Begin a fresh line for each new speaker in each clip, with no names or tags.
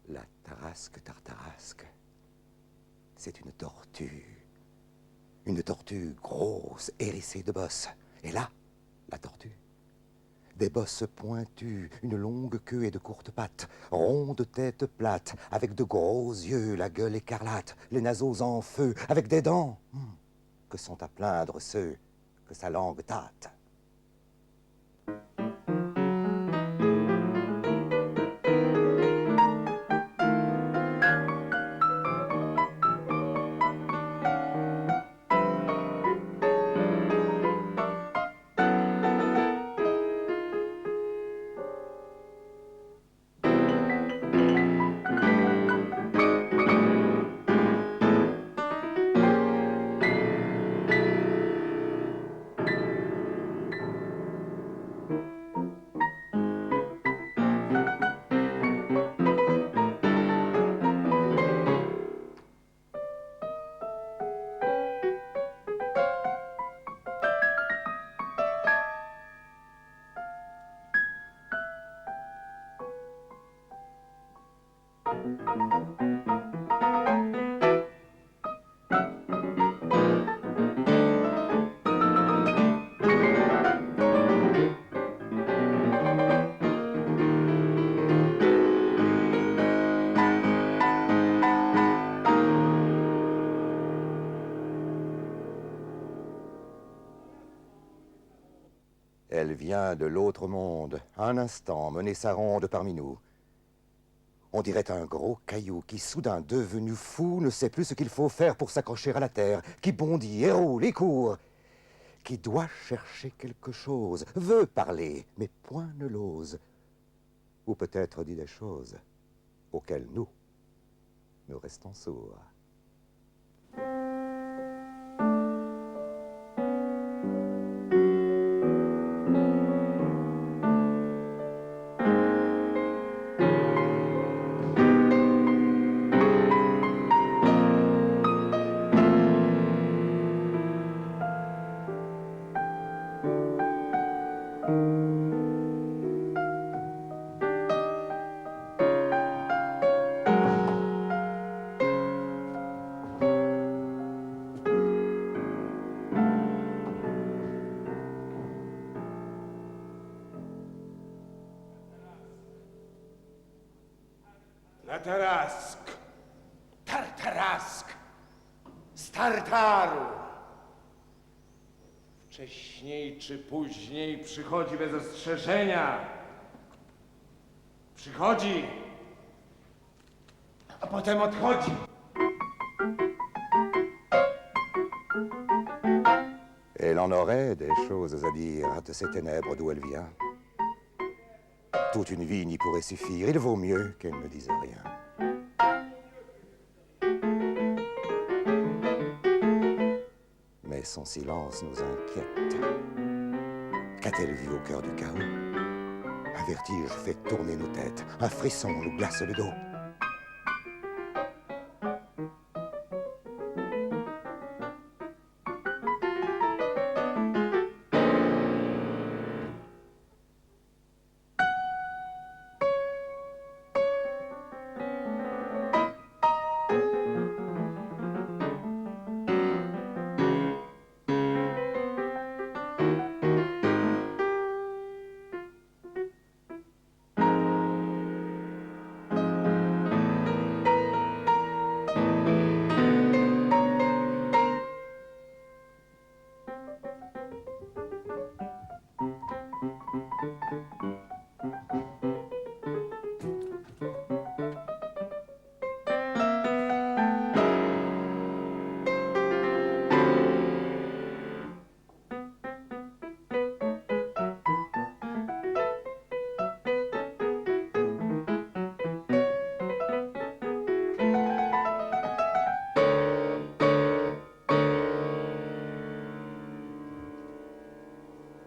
La tarasque tartarasque, c'est une tortue. Une tortue grosse, hérissée de bosses. Et là, la tortue. Des bosses pointues, une longue queue et de courtes pattes, ronde tête plate, avec de gros yeux, la gueule écarlate, les naseaux en feu, avec des dents que sont à plaindre ceux que sa langue tâte. Elle vient de l'autre monde, un instant, mener sa ronde parmi nous. On dirait un gros caillou qui, soudain devenu fou, ne sait plus ce qu'il faut faire pour s'accrocher à la terre, qui bondit et roule et court, qui doit chercher quelque chose, veut parler, mais point ne l'ose, ou peut-être dit des choses auxquelles nous restons sourds.
La Tarasque, Tartarasque, Startaru. Wcześniej czy później przychodzi bez ostrzeżenia. Przychodzi, a potem odchodzi.
Elle en aurait des choses à dire de ces ténèbres d'où elle vient. Toute une vie n'y pourrait suffire. Il vaut mieux qu'elle ne dise rien. Mais son silence nous inquiète. Qu'a-t-elle vu au cœur du chaos? Un vertige fait tourner nos têtes. Un frisson nous glace le dos.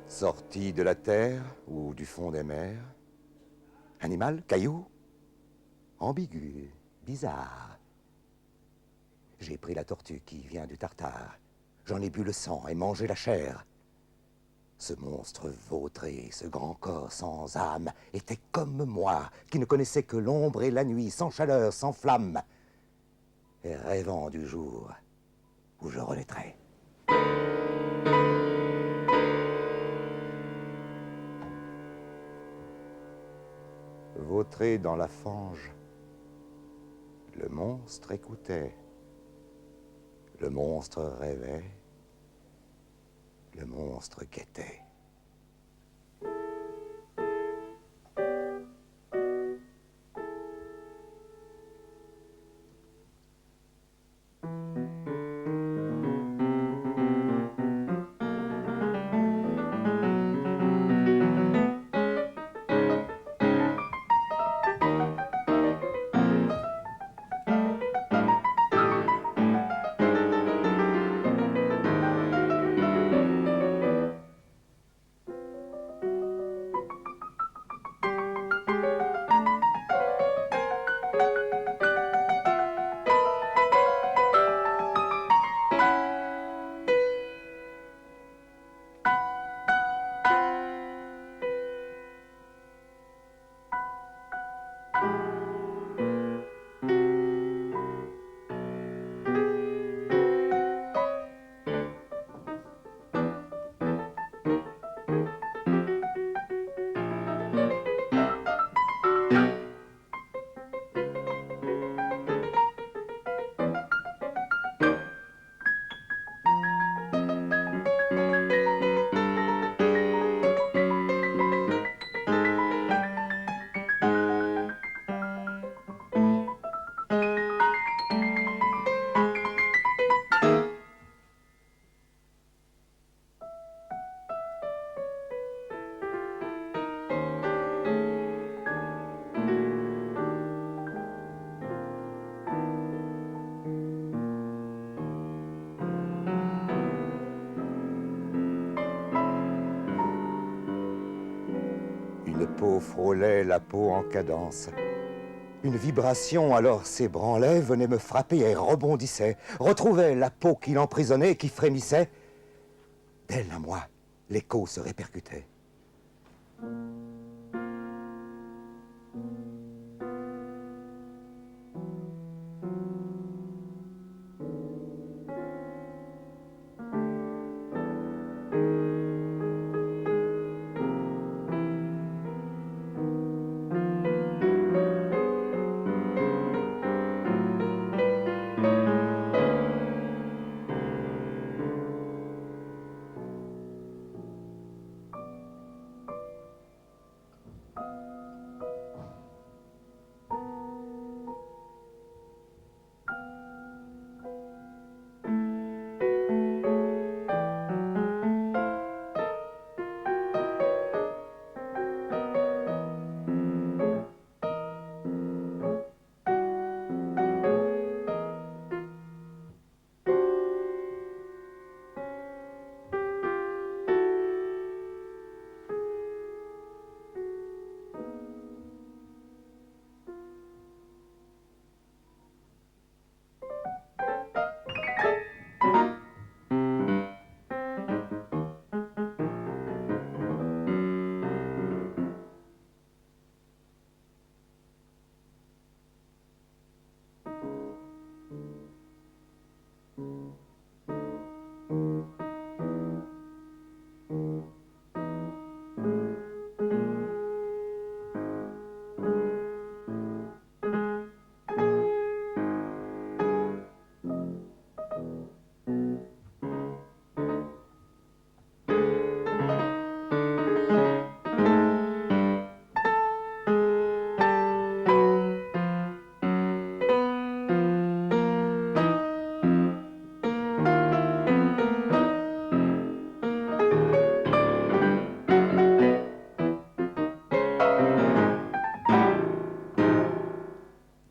Sorti de la terre ou du fond des mers. Animal, caillou, ambigu, bizarre. J'ai pris la tortue qui vient du Tartare. J'en ai bu le sang et mangé la chair. Ce monstre vautré, ce grand corps sans âme, était comme moi, qui ne connaissait que l'ombre et la nuit, sans chaleur, sans flamme, et rêvant du jour où je renaîtrai. Vautré dans la fange, le monstre écoutait. Le monstre rêvait. Le monstre guettait. Une peau frôlait la peau en cadence. Une vibration alors s'ébranlait, venait me frapper et rebondissait, retrouvait la peau qui l'emprisonnait et qui frémissait. D'elle à moi, l'écho se répercutait.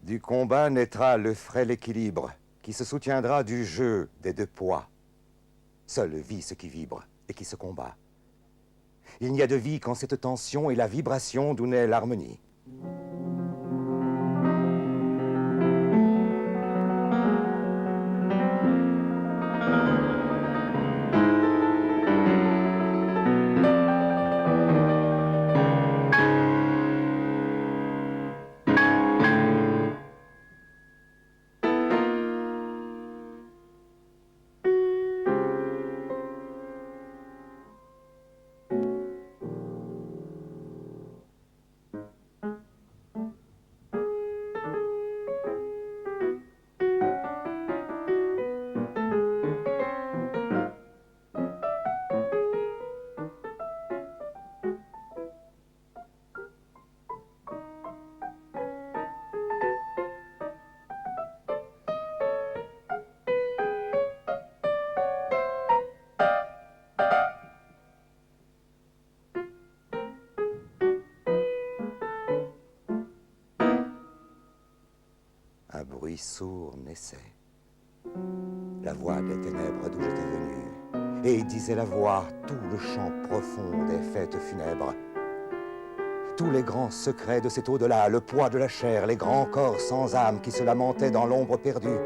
Du combat naîtra le frêle équilibre qui se soutiendra du jeu des deux poids. Seule vit ce qui vibre et qui se combat. Il n'y a de vie qu'en cette tension et la vibration d'où naît l'harmonie. un bruit sourd naissait. La voix des ténèbres d'où j'étais venu. Et disait la voix tout le chant profond des fêtes funèbres. Tous les grands secrets de cet au-delà, le poids de la chair, les grands corps sans âme qui se lamentaient dans l'ombre perdue,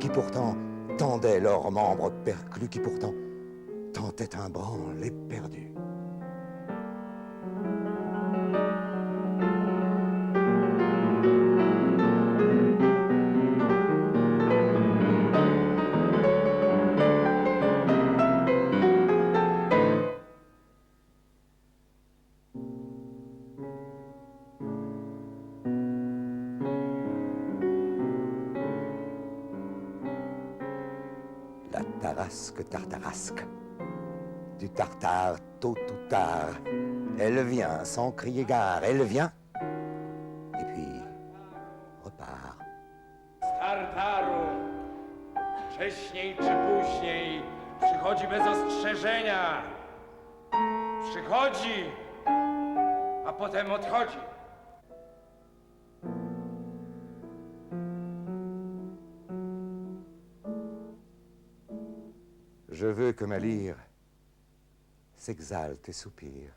qui pourtant tendaient leurs membres perclus, qui pourtant tentaient un branle éperdu. La tarasque tartarasque, du tartare tôt ou tard, elle vient sans crier gare, elle vient, et puis repart.
Tartaru, wcześniej czy później, przychodzi bez ostrzeżenia. Przychodzi, a potem odchodzi.
Je veux que ma lyre s'exalte et soupire,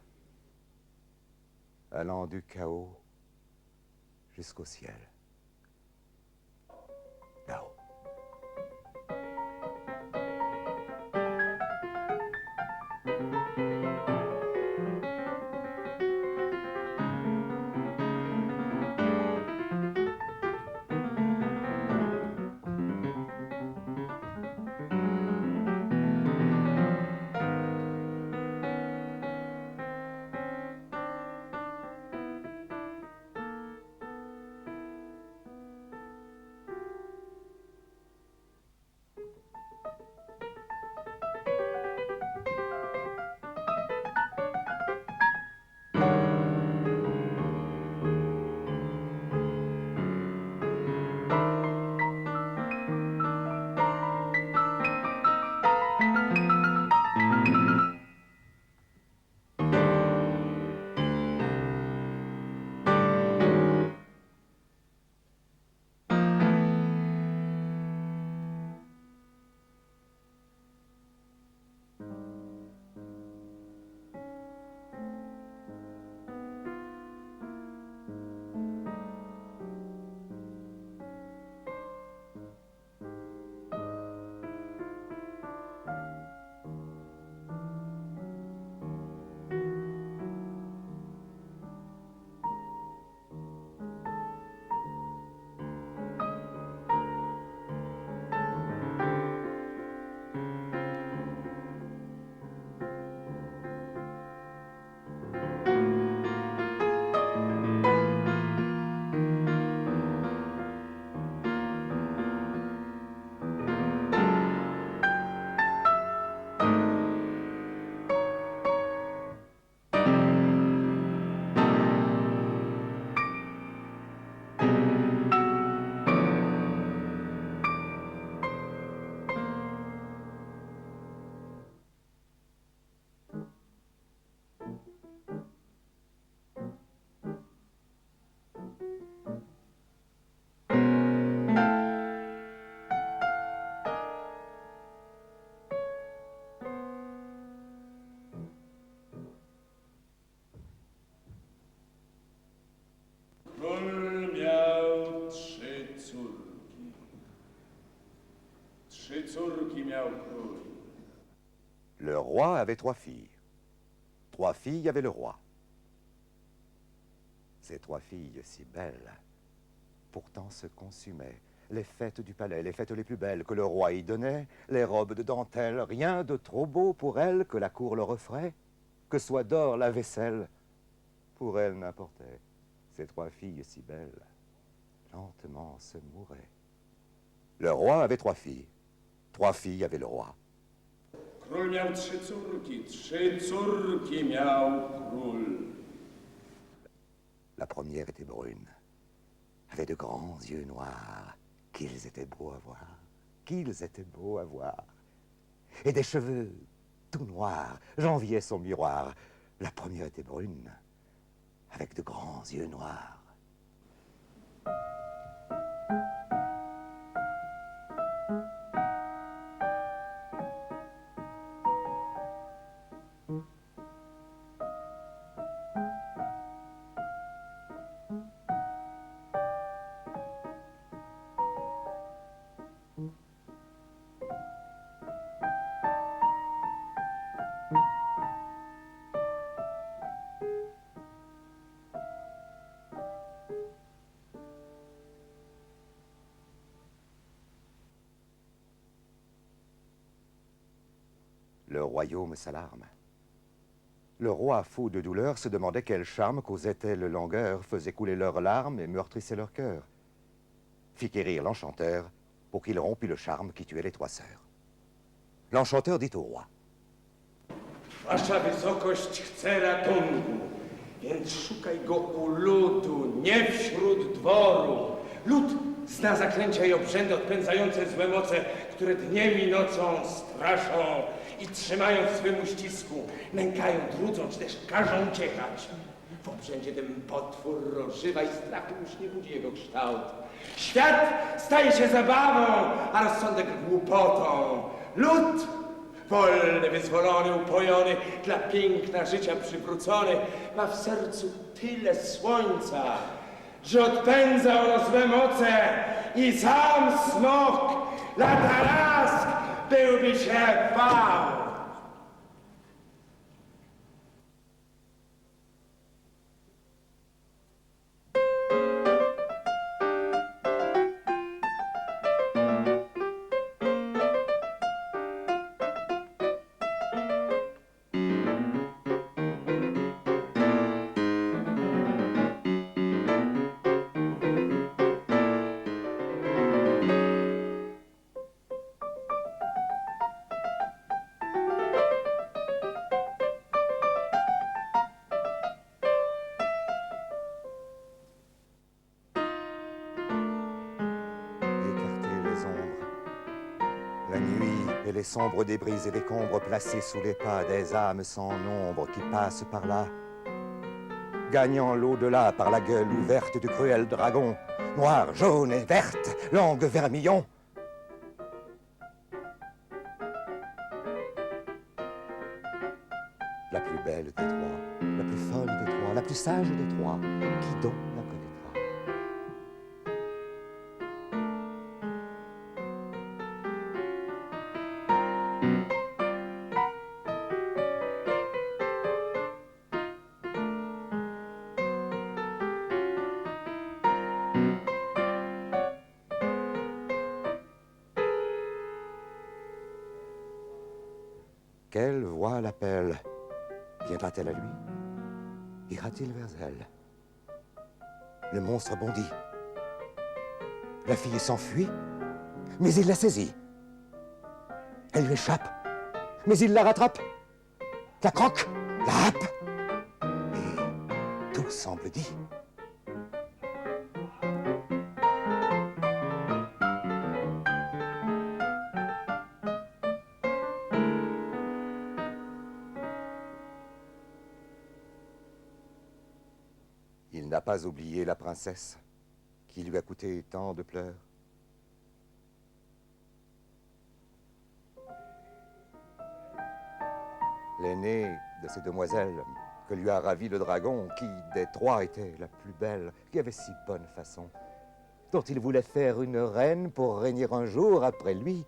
allant du chaos jusqu'au ciel. Là-haut.
Król miał trzy córki. Trzy córki miał król.
Le roi avait 3 filles. 3 filles avaient le roi. Ces 3 filles si belles, pourtant se consumaient. Les fêtes du palais, les fêtes les plus belles que le roi y donnait, les robes de dentelle, rien de trop beau pour elles que la cour leur offrait, que soit d'or la vaisselle, pour elles n'importait. Ces 3 filles si belles, lentement se mouraient. Le roi avait 3 filles. 3 filles avaient le roi.
Król miał trzy córki miał król.
La première était brune, avait de grands yeux noirs, qu'ils étaient beaux à voir, qu'ils étaient beaux à voir. Et des cheveux tout noirs, j'enviais son miroir. La première était brune, avec de grands yeux noirs. Le royaume s'alarme. Le roi, fou de douleur, se demandait quel charme causait-elle langueur, faisait couler leurs larmes et meurtrissait leur cœur. Fit quérir l'enchanteur pour qu'il rompît le charme qui tuait les 3 sœurs. L'enchanteur dit au roi.
Wasza wysokość chce ratunku, więc szukaj go u ludu, nie wśród dworu. Lud zna zaklęcia i obrzędy odpędzające złe moce, które dniem i nocą straszą i trzymają w swym uścisku, nękają, trudzą, czy też każą uciekać. W obrzędzie tym potwór rozżywa i strachu już nie budzi jego kształt. Świat staje się zabawą, a rozsądek głupotą. Lud wolny, wyzwolony, upojony, dla piękna życia przywrócony, ma w sercu tyle słońca, że odpędza ono złe moce i sam smok latarask byłby się bał.
La nuit et les sombres débris et décombres placés sous les pas des âmes sans nombre qui passent par là, gagnant l'au-delà par la gueule ouverte du cruel dragon, noire, jaune et verte, langue vermillon. La plus belle des 3, la plus folle des 3, la plus sage des 3, qui donc la connaîtra? Quelle voix l'appelle? Viendra-t-elle à lui? Ira-t-il vers elle? Le monstre bondit. La fille s'enfuit, mais il la saisit. Elle lui échappe, mais il la rattrape, la croque, la happe. Et tout semble dit. Il n'a pas oublié la princesse qui lui a coûté tant de pleurs. L'aînée de ces demoiselles que lui a ravi le dragon, qui des 3 était la plus belle, qui avait si bonne façon, dont il voulait faire une reine pour régner un jour après lui.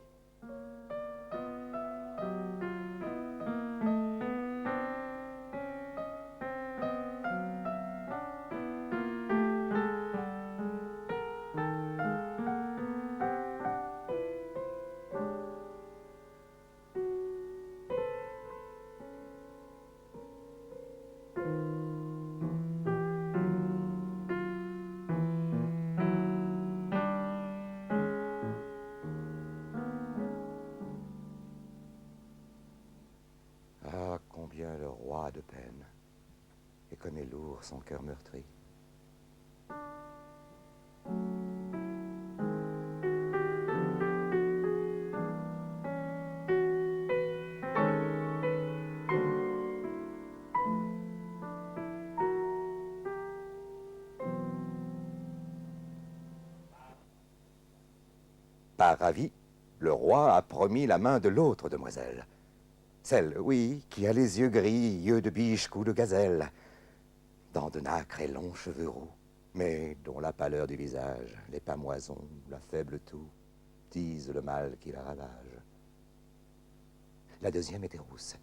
Ah, combien le roi a de peine et connaît lourd son cœur meurtri. Par ravi, le roi a promis la main de l'autre demoiselle. Celle, oui, qui a les yeux gris, yeux de biche, cou de gazelle, dents de nacre et longs cheveux roux, mais dont la pâleur du visage, les pâmoisons, la faible toux, disent le mal qui la ravage. La deuxième était rousse.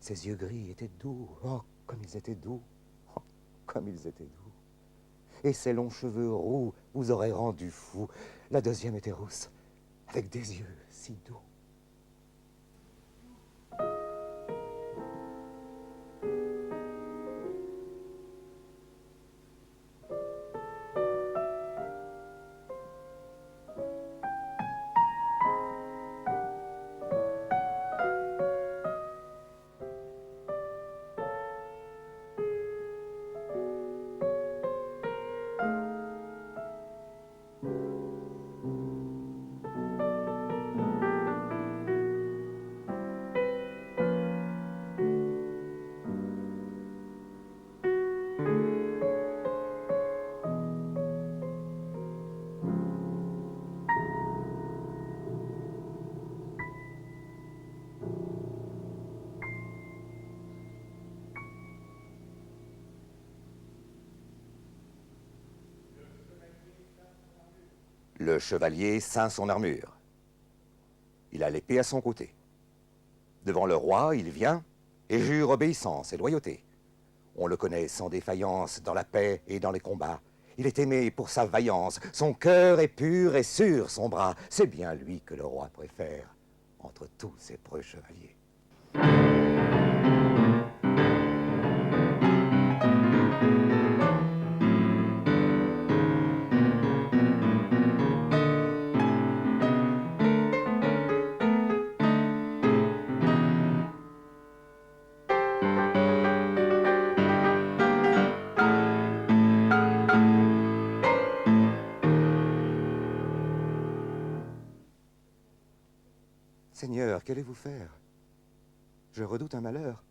Ses yeux gris étaient doux, oh, comme ils étaient doux, oh, comme ils étaient doux. Et ses longs cheveux roux vous auraient rendu fou. La deuxième était rousse, avec des yeux si doux. Le chevalier ceint son armure. Il a l'épée à son côté. Devant le roi, il vient et jure obéissance et loyauté. On le connaît sans défaillance dans la paix et dans les combats. Il est aimé pour sa vaillance. Son cœur est pur et sûr son bras. C'est bien lui que le roi préfère entre tous ses preux chevaliers. Seigneur, qu'allez-vous faire? Je redoute un malheur.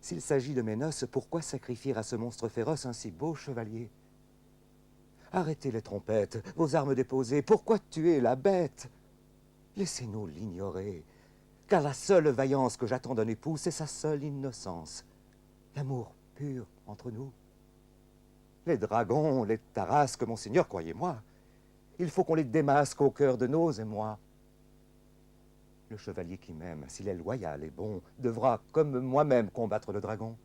S'il s'agit de mes noces, pourquoi sacrifier à ce monstre féroce un si beau chevalier? Arrêtez les trompettes, vos armes déposées, pourquoi tuer la bête? Laissez-nous l'ignorer, car la seule vaillance que j'attends d'un époux, c'est sa seule innocence, l'amour pur entre nous. Les dragons, les tarasques, monseigneur, croyez-moi, il faut qu'on les démasque au cœur de nos émois. Le chevalier qui m'aime, s'il est loyal et bon, devra, comme moi-même, combattre le dragon.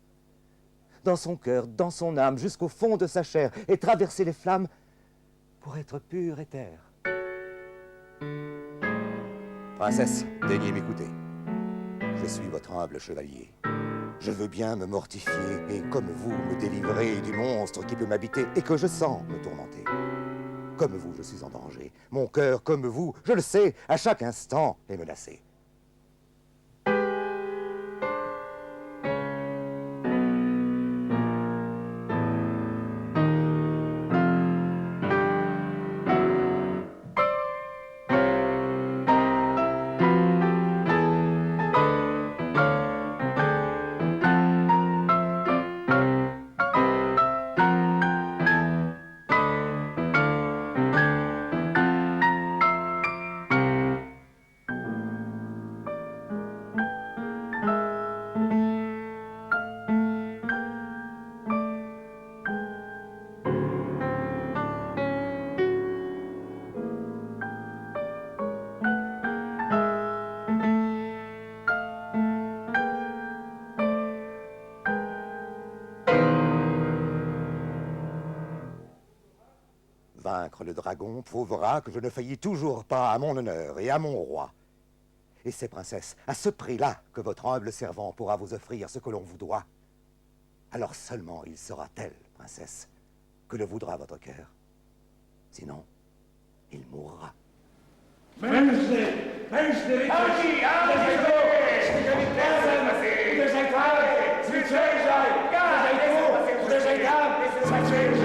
Dans son cœur, dans son âme, jusqu'au fond de sa chair, et traverser les flammes pour être pur et terre. Princesse, daignez m'écouter. Je suis votre humble chevalier. Je veux bien me mortifier et, comme vous, me délivrer du monstre qui peut m'habiter et que je sens me tourmenter. Comme vous, je suis en danger. Mon cœur, comme vous, je le sais, à chaque instant est menacé. Vaincre le dragon prouvera que je ne faillis toujours pas à mon honneur et à mon roi. Et c'est, princesse, à ce prix-là que votre humble servant pourra vous offrir ce que l'on vous doit. Alors seulement il sera tel, princesse, que le voudra votre cœur. Sinon, il mourra.
Mężny! Mężny rycerz! Uderzaj tu! Uderzaj tam! Zwyciężaj! Uderzaj tu! Uderzaj tam! Zwyciężaj!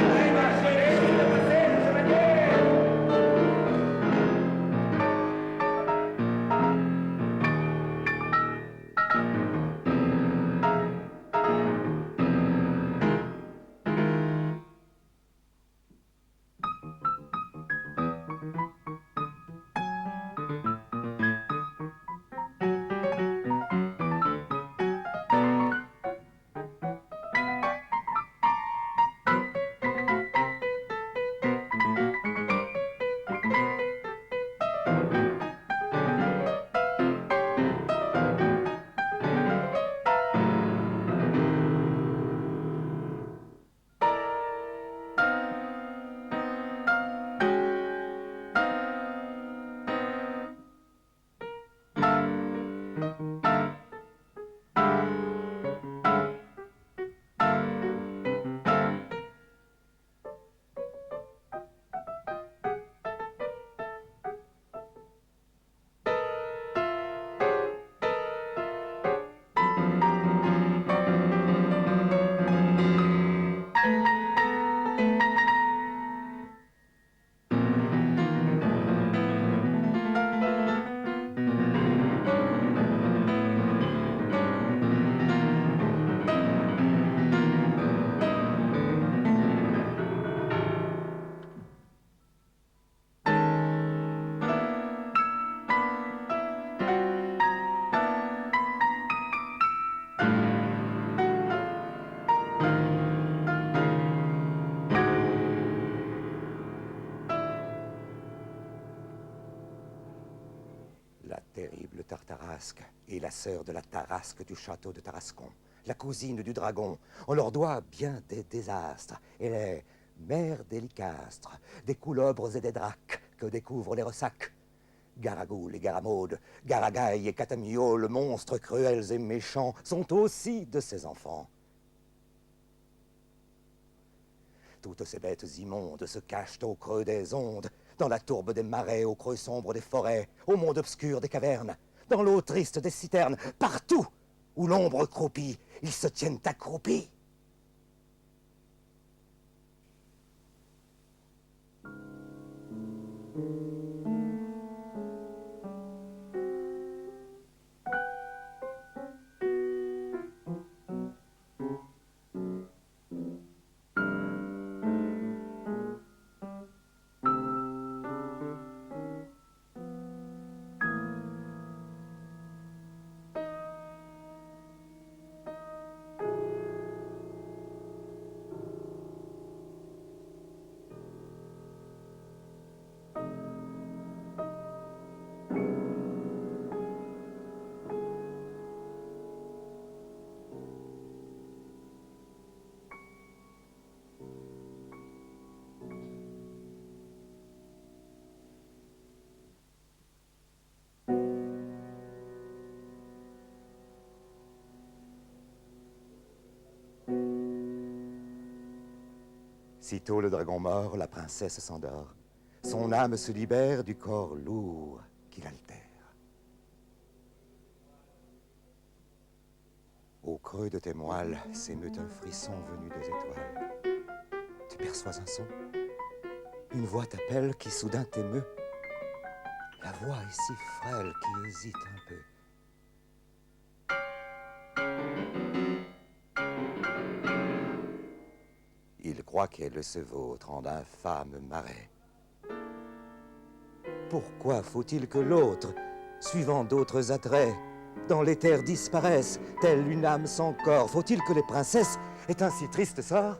Terrible Tartarasque est la sœur de la Tarasque du château de Tarascon, la cousine du dragon. On leur doit bien des désastres. Elle est mère des licastres, des coulobres et des dracs que découvrent les ressacs. Garagoul et Garamaude, Garagaï et Catamiole, monstres cruels et méchants, sont aussi de ses enfants. Toutes ces bêtes immondes se cachent au creux des ondes, dans la tourbe des marais, au creux sombre des forêts, au monde obscur des cavernes, dans l'eau triste des citernes, partout où l'ombre croupit, ils se tiennent accroupis. Sitôt le dragon mort, la princesse s'endort. Son âme se libère du corps lourd qui l'altère. Au creux de tes moelles s'émeut un frisson venu des étoiles. Tu perçois un son? Une voix t'appelle qui soudain t'émeut. La voix est si frêle qui hésite un peu. Il croit qu'elle se vautre en d'infâmes marais. Pourquoi faut-il que l'autre, suivant d'autres attraits, dans l'éther disparaisse, telle une âme sans corps? Faut-il que les princesses aient un si triste sort?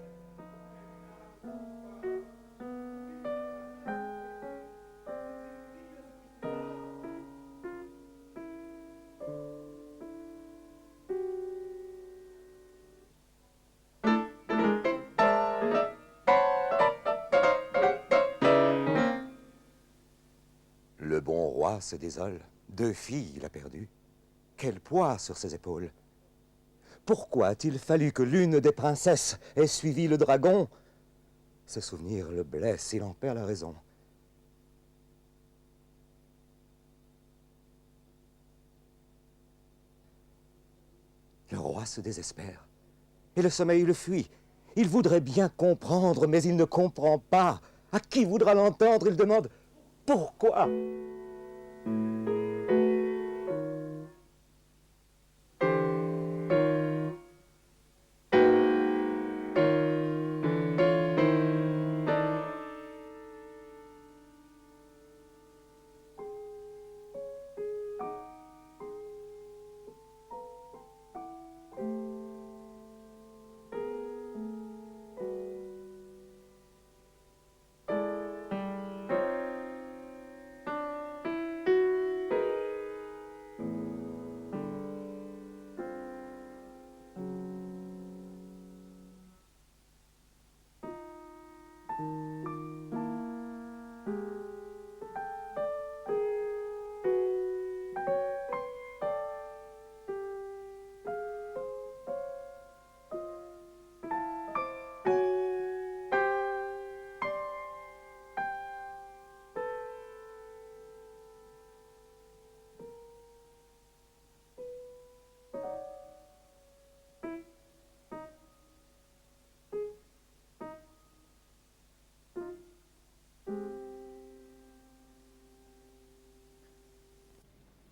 Le bon roi se désole. 2 filles, il a perdu. Quel poids sur ses épaules! Pourquoi a-t-il fallu que l'une des princesses ait suivi le dragon? Ce souvenir le blesse, il en perd la raison. Le roi se désespère, et le sommeil le fuit. Il voudrait bien comprendre, mais il ne comprend pas. À qui voudra l'entendre? Il demande « Pourquoi ?»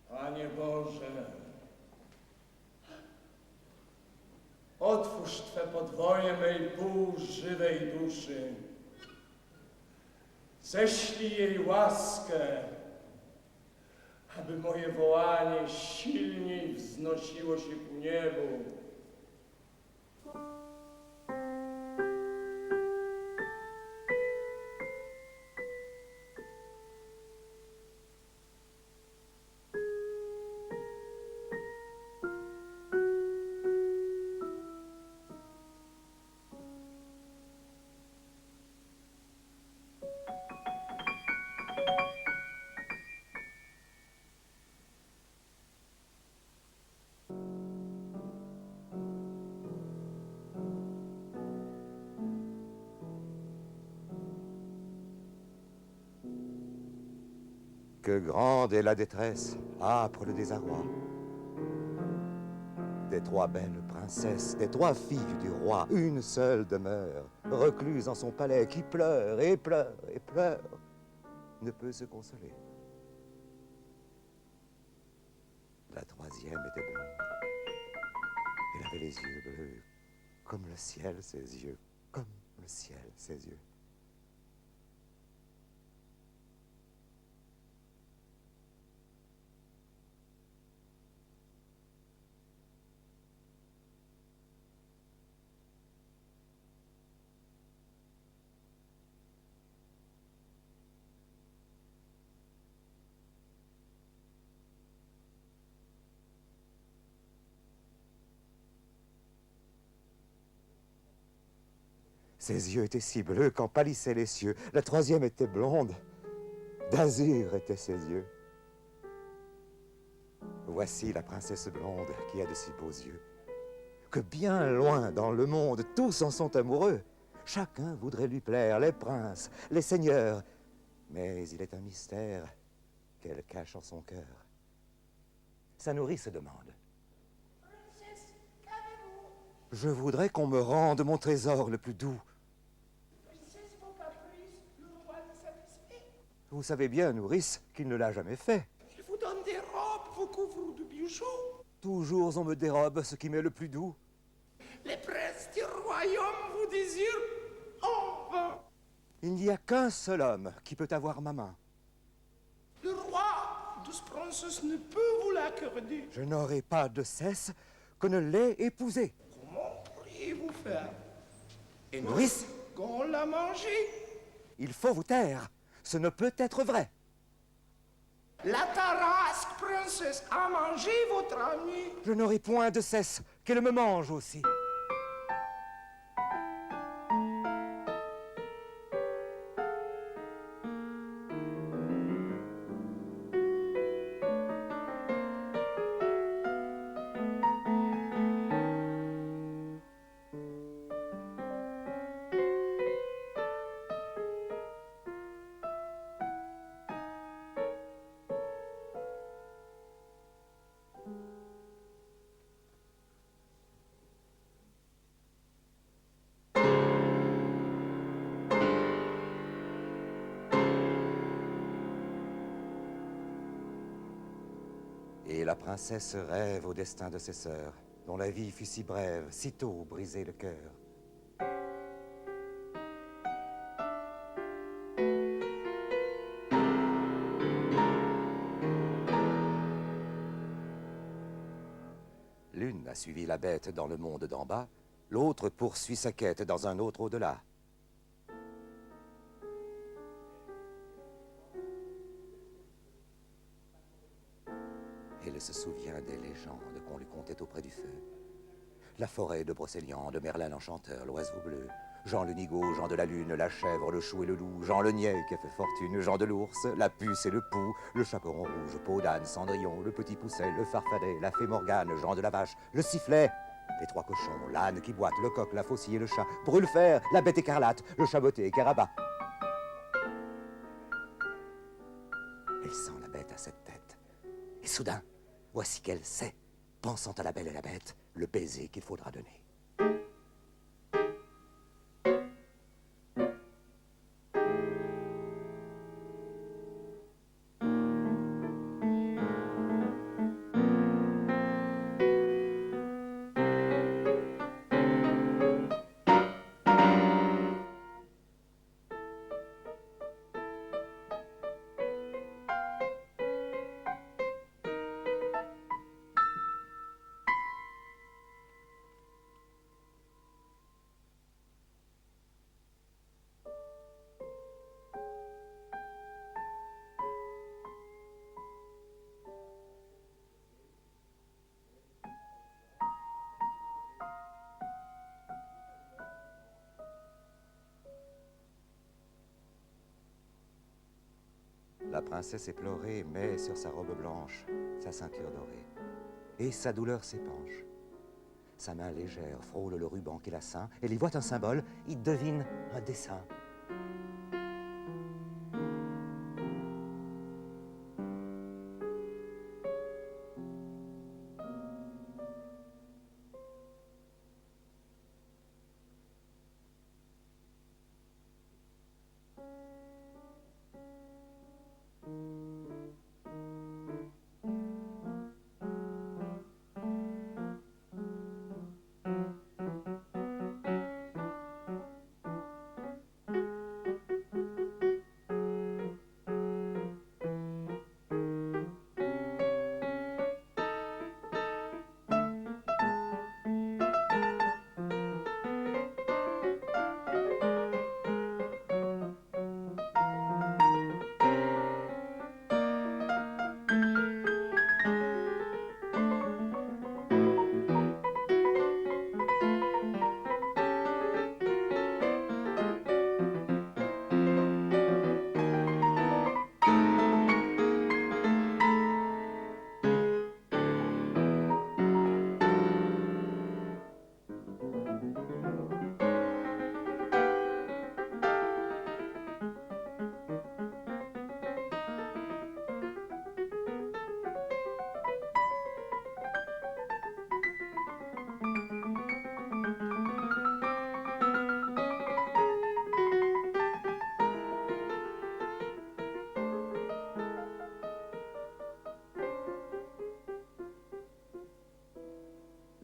Panie Boże, otwórz Twe podwoje mej półżywej duszy. Ześlij jej łaskę, aby moje wołanie silniej wznosiło się ku niebu.
Que grande est la détresse, âpre le désarroi. Des trois belles princesses, des trois filles du roi, une seule demeure, recluse en son palais, qui pleure et pleure et pleure, ne peut se consoler. La troisième était blonde. Elle avait les yeux bleus, comme le ciel ses yeux, comme le ciel ses yeux. Ses yeux étaient si bleus qu'en pâlissaient les cieux. La troisième était blonde. D'azur étaient ses yeux. Voici la princesse blonde qui a de si beaux yeux, que bien loin dans le monde, tous en sont amoureux. Chacun voudrait lui plaire, les princes, les seigneurs. Mais il est un mystère qu'elle cache en son cœur. Sa nourrice se demande.
Princesse, qu'avez-vous?
Je voudrais qu'on me rende mon trésor le plus doux.
Princesse, vos caprices, le roi est satisfait.
Vous savez bien, nourrice, qu'il ne l'a jamais fait.
Je vous donne des robes, vous couvre de bijoux.
Toujours on me dérobe ce qui m'est le plus doux.
Les princes du royaume vous désirent en vain.
Il n'y a qu'un seul homme qui peut avoir ma main.
Le roi, douce princesse, ne peut vous l'accorder.
Je n'aurai pas de cesse que ne l'ait épousé.
Comment pourriez-vous faire? Et
Nourrice,
qu'on l'a mangé.
il faut vous taire. Ce ne peut être vrai.
La tarasque princesse a mangé votre ami.
Je n'aurai point de cesse qu'elle me mange aussi. Et la princesse rêve au destin de ses sœurs, dont la vie fut si brève, si tôt brisé le cœur. L'une a suivi la bête dans le monde d'en bas, l'autre poursuit sa quête dans un autre au-delà. Elle se souvient des légendes qu'on lui contait auprès du feu. La forêt de Brocéliande, de Merlin l'Enchanteur, l'Oiseau Bleu, Jean le Nigaud, Jean de la Lune, la chèvre, le chou et le loup, Jean le Niais qui a fait fortune, Jean de l'Ours, la puce et le pou, le chaperon rouge, Peau d'âne, Cendrillon, le petit Pousset, le farfadet, la fée Morgane, Jean de la Vache, le sifflet, les trois cochons, l'âne qui boite, le coq, la faucille et le chat, Brûle-Fer, la bête écarlate, le chaboté, Carabat. Elle sent la bête à cette tête. Et soudain, voici qu'elle sait, pensant à la belle et la bête, le baiser qu'il faudra donner. La princesse éplorée met sur sa robe blanche sa ceinture dorée, et sa douleur s'épanche. Sa main légère frôle le ruban qui la ceint, elle y voit un symbole, y devine un dessin.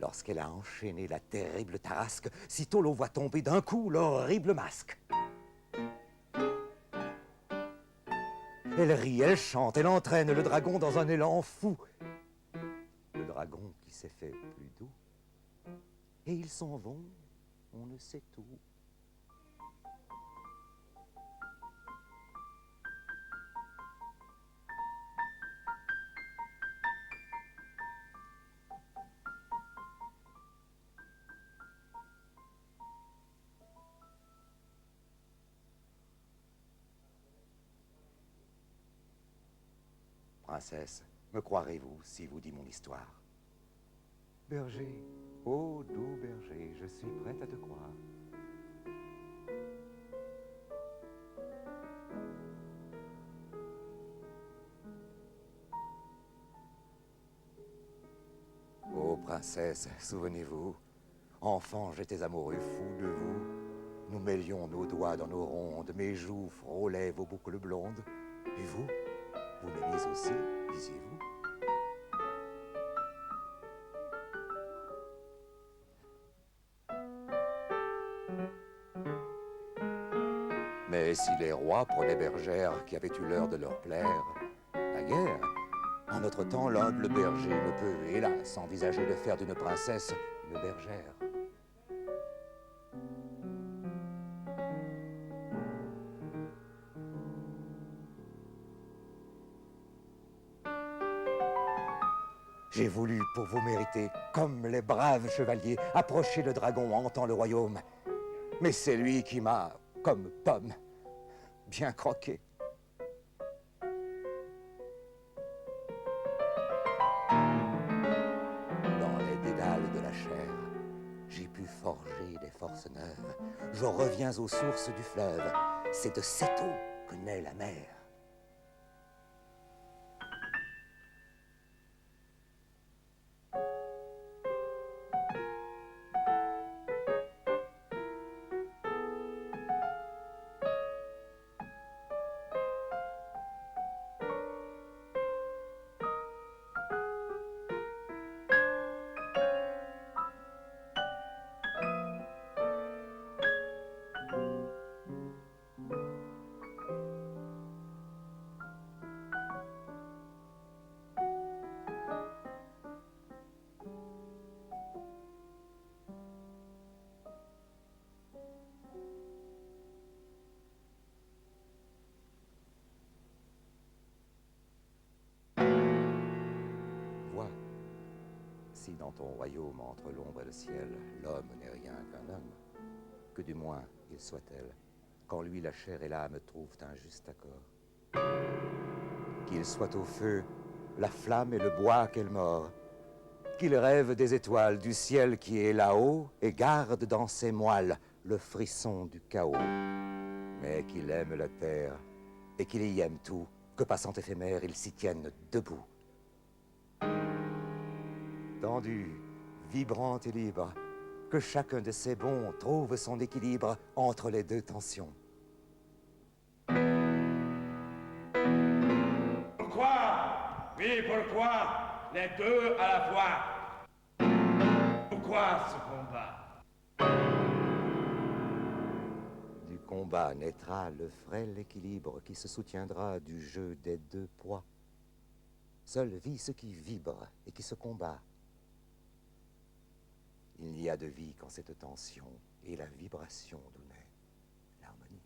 lorsqu'elle a enchaîné la terrible tarasque, sitôt l'on voit tomber d'un coup l'horrible masque. Elle rit, elle chante, elle entraîne le dragon dans un élan fou. Le dragon qui s'est fait plus doux. Et ils s'en vont, on ne sait où. Princesse, me croirez-vous si vous dis mon histoire? Berger, ô doux berger, je suis prête à te croire. Ô princesse, souvenez-vous, enfant, j'étais amoureux fou de vous. Nous mêlions nos doigts dans nos rondes, mes joues frôlaient vos boucles blondes. Et vous, vous m'aimiez aussi, disiez-vous? Mais si les rois prenaient bergères qui avaient eu l'heure de leur plaire, naguère, en notre temps, l'humble berger ne peut, hélas, envisager de faire d'une princesse une bergère. J'ai voulu, pour vous mériter, comme les braves chevaliers, approcher le dragon hantant le royaume. Mais c'est lui qui m'a, comme pomme, bien croqué. Dans les dédales de la chair, j'ai pu forger des forces neuves. Je reviens aux sources du fleuve. C'est de cette eau que naît la mer. Vois, si dans ton royaume, entre l'ombre et le ciel, l'homme n'est rien qu'un homme, que du moins il soit tel, qu'en lui la chair et l'âme trouvent un juste accord. Qu'il soit au feu, la flamme et le bois qu'elle mord, qu'il rêve des étoiles, du ciel qui est là-haut, et garde dans ses moelles le frisson du chaos. Mais qu'il aime la terre, et qu'il y aime tout, que passant éphémère, il s'y tienne debout. Tendu, vibrant et libre, que chacun de ses bons trouve son équilibre entre les deux tensions.
Pourquoi? Oui, pourquoi? Les deux à la fois. Pourquoi ce combat?
Du combat naîtra le frêle équilibre qui se soutiendra du jeu des deux poids. Seul vit ce qui vibre et qui se combat. Il n'y a de vie qu'en cette tension et la vibration d'où naît l'harmonie.